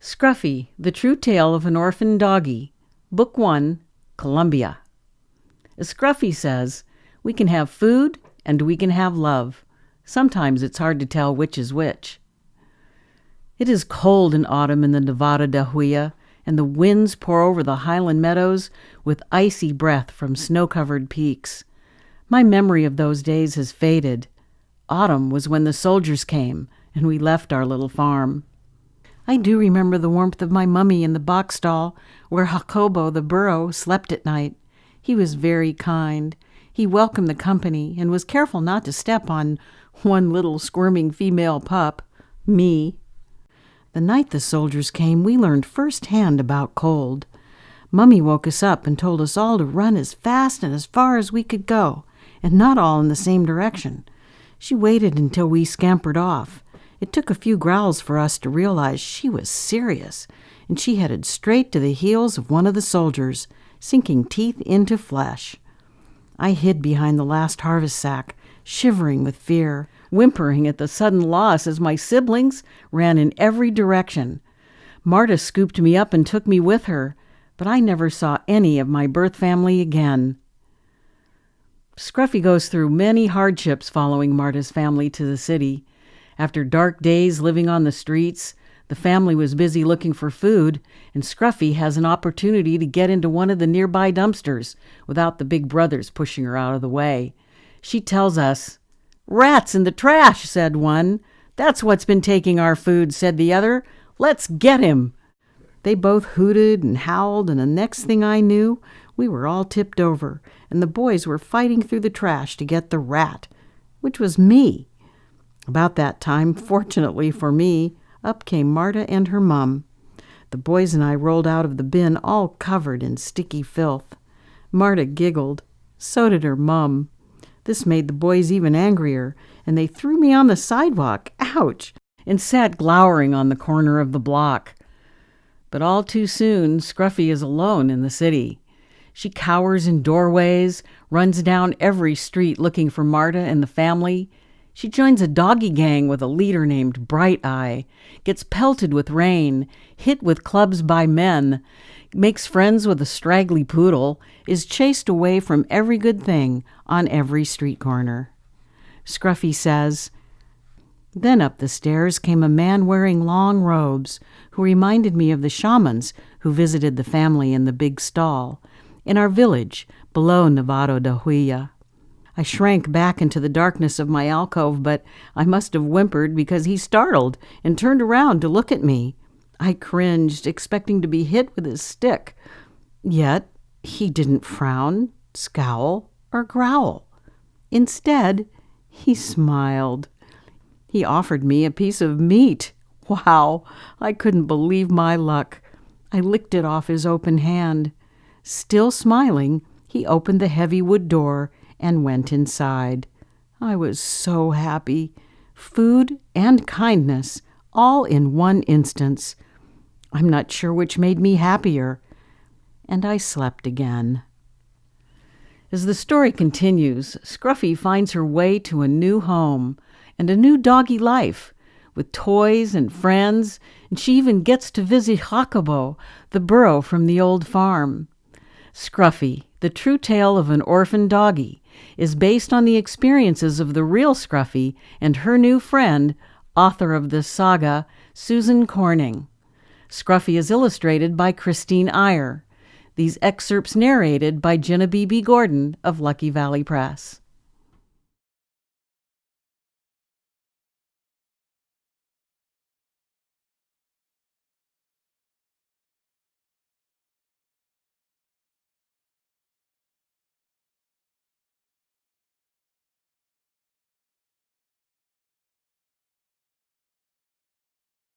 Scruffy, The True Tale of an Orphan Doggie, Book 1, Columbia. As Scruffy says, we can have food and we can have love. Sometimes it's hard to tell which is which. It is cold in autumn in the Nevada da Huya, and the winds pour over the highland meadows with icy breath from snow-covered peaks. My memory of those days has faded. Autumn was when the soldiers came, and we left our little farm. I do remember the warmth of my mummy in the box stall where Jacobo the burro slept at night. He was very kind. He welcomed the company and was careful not to step on one little squirming female pup, me. The night the soldiers came, we learned firsthand about cold. Mummy woke us up and told us all to run as fast and as far as we could go, and not all in the same direction. She waited until we scampered off. It took a few growls for us to realize she was serious, and she headed straight to the heels of one of the soldiers, sinking teeth into flesh. I hid behind the last harvest sack, shivering with fear, whimpering at the sudden loss as my siblings ran in every direction. Marta scooped me up and took me with her, but I never saw any of my birth family again. Scruffy goes through many hardships following Marta's family to the city. After dark days living on the streets, the family was busy looking for food, and Scruffy has an opportunity to get into one of the nearby dumpsters without the big brothers pushing her out of the way. She tells us, "Rats in the trash," said one. "That's what's been taking our food," said the other. "Let's get him." They both hooted and howled, and the next thing I knew, we were all tipped over, and the boys were fighting through the trash to get the rat, which was me. About that time, fortunately for me, up came Marta and her mum. The boys and I rolled out of the bin all covered in sticky filth. Marta giggled. So did her mum. This made the boys even angrier, and they threw me on the sidewalk, ouch, and sat glowering on the corner of the block. But all too soon, Scruffy is alone in the city. She cowers in doorways, runs down every street looking for Marta and the family. She joins a doggy gang with a leader named Bright Eye, gets pelted with rain, hit with clubs by men, makes friends with a straggly poodle, is chased away from every good thing on every street corner. Scruffy says, "Then up the stairs came a man wearing long robes who reminded me of the shamans who visited the family in the big stall in our village below Nevada da Huya. I shrank back into the darkness of my alcove, but I must have whimpered because he startled and turned around to look at me. I cringed, expecting to be hit with his stick. Yet he didn't frown, scowl, or growl. Instead, he smiled. He offered me a piece of meat. Wow, I couldn't believe my luck. I licked it off his open hand. Still smiling, he opened the heavy wood door and went inside. I was so happy. Food and kindness, all in one instance. I'm not sure which made me happier. And I slept again. As the story continues, Scruffy finds her way to a new home and a new doggy life, with toys and friends, and she even gets to visit Jacobo, the burro from the old farm. Scruffy, The True Tale of an Orphan Doggie, is based on the experiences of the real Scruffy and her new friend, author of this saga, Susan Corning. Scruffy is illustrated by Christine Iyer. These excerpts narrated by Ginna BB Gordon of Lucky Valley Press.